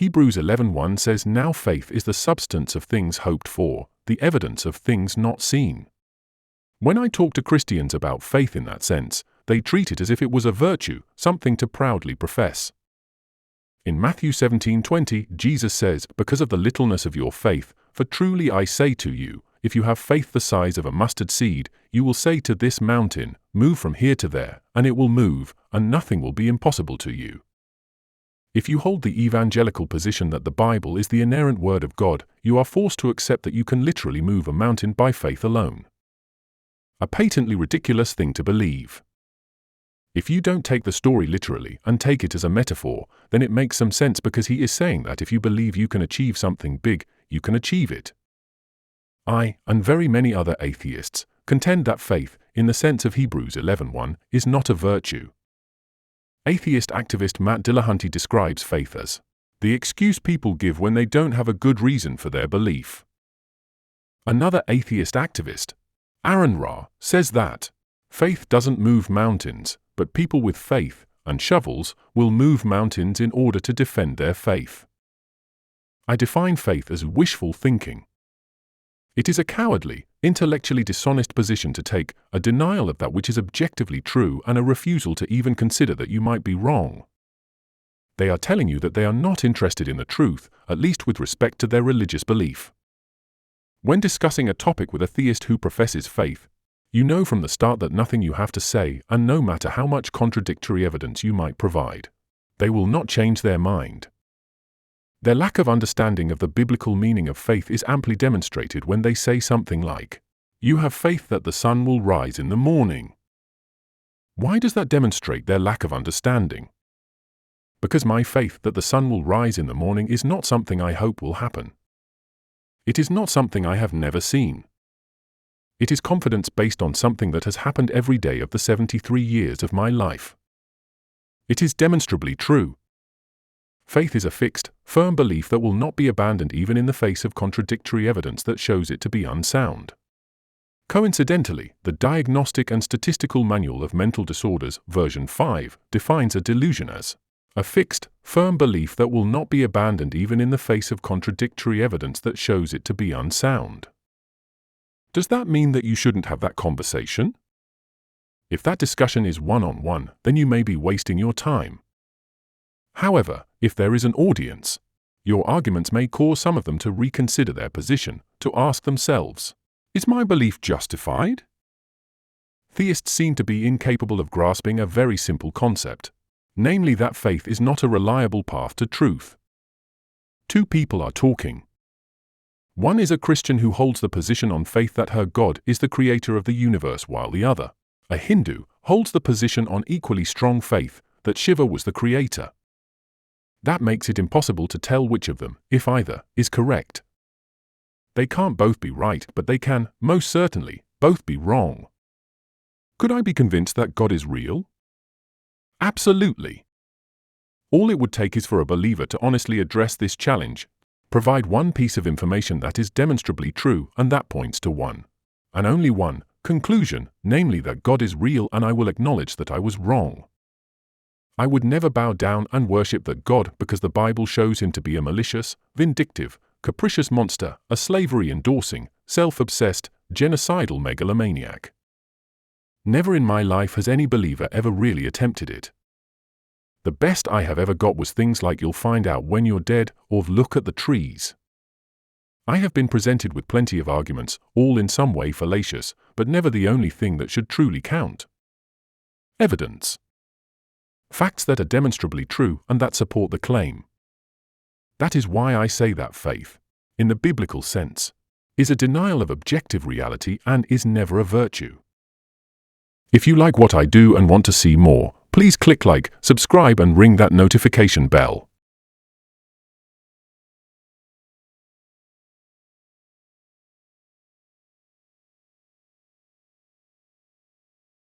Hebrews 11:1 says, "Now faith is the substance of things hoped for, the evidence of things not seen." When I talk to Christians about faith in that sense, they treat it as if it was a virtue, something to proudly profess. In Matthew 17:20, Jesus says, "Because of the littleness of your faith, for truly I say to you, if you have faith the size of a mustard seed, you will say to this mountain, 'Move from here to there,' and it will move, and nothing will be impossible to you." If you hold the evangelical position that the Bible is the inerrant Word of God, you are forced to accept that you can literally move a mountain by faith alone. A patently ridiculous thing to believe. If you don't take the story literally and take it as a metaphor, then it makes some sense, because he is saying that if you believe you can achieve something big, you can achieve it. I, and very many other atheists, contend that faith, in the sense of Hebrews 11:1, is not a virtue. Atheist activist Matt Dillahunty describes faith as the excuse people give when they don't have a good reason for their belief. Another atheist activist, Aaron Ra, says that faith doesn't move mountains, but people with faith and shovels will move mountains in order to defend their faith. I define faith as wishful thinking. It is a cowardly, intellectually dishonest position to take, a denial of that which is objectively true and a refusal to even consider that you might be wrong. They are telling you that they are not interested in the truth, at least with respect to their religious belief. When discussing a topic with a theist who professes faith, you know from the start that nothing you have to say, and no matter how much contradictory evidence you might provide, they will not change their mind. Their lack of understanding of the biblical meaning of faith is amply demonstrated when they say something like, "You have faith that the sun will rise in the morning." Why does that demonstrate their lack of understanding? Because my faith that the sun will rise in the morning is not something I hope will happen. It is not something I have never seen. It is confidence based on something that has happened every day of the 73 years of my life. It is demonstrably true. Faith is a fixed, firm belief that will not be abandoned even in the face of contradictory evidence that shows it to be unsound. Coincidentally, the Diagnostic and Statistical Manual of Mental Disorders, version 5, defines a delusion as a fixed, firm belief that will not be abandoned even in the face of contradictory evidence that shows it to be unsound. Does that mean that you shouldn't have that conversation? If that discussion is one-on-one, then you may be wasting your time. However, if there is an audience, your arguments may cause some of them to reconsider their position, to ask themselves, "Is my belief justified?" Theists seem to be incapable of grasping a very simple concept, namely that faith is not a reliable path to truth. Two people are talking. One is a Christian who holds the position on faith that her God is the creator of the universe, while the other, a Hindu, holds the position on equally strong faith that Shiva was the creator. That makes it impossible to tell which of them, if either, is correct. They can't both be right, but they can, most certainly, both be wrong. Could I be convinced that God is real? Absolutely. All it would take is for a believer to honestly address this challenge, provide one piece of information that is demonstrably true, and that points to one, and only one, conclusion, namely that God is real, and I will acknowledge that I was wrong. I would never bow down and worship that God because the Bible shows him to be a malicious, vindictive, capricious monster, a slavery-endorsing, self-obsessed, genocidal megalomaniac. Never in my life has any believer ever really attempted it. The best I have ever got was things like "you'll find out when you're dead" or "look at the trees." I have been presented with plenty of arguments, all in some way fallacious, but never the only thing that should truly count. Evidence. Facts that are demonstrably true and that support the claim. That is why I say that faith, in the biblical sense, is a denial of objective reality and is never a virtue. If you like what I do and want to see more, please click like, subscribe and ring that notification bell.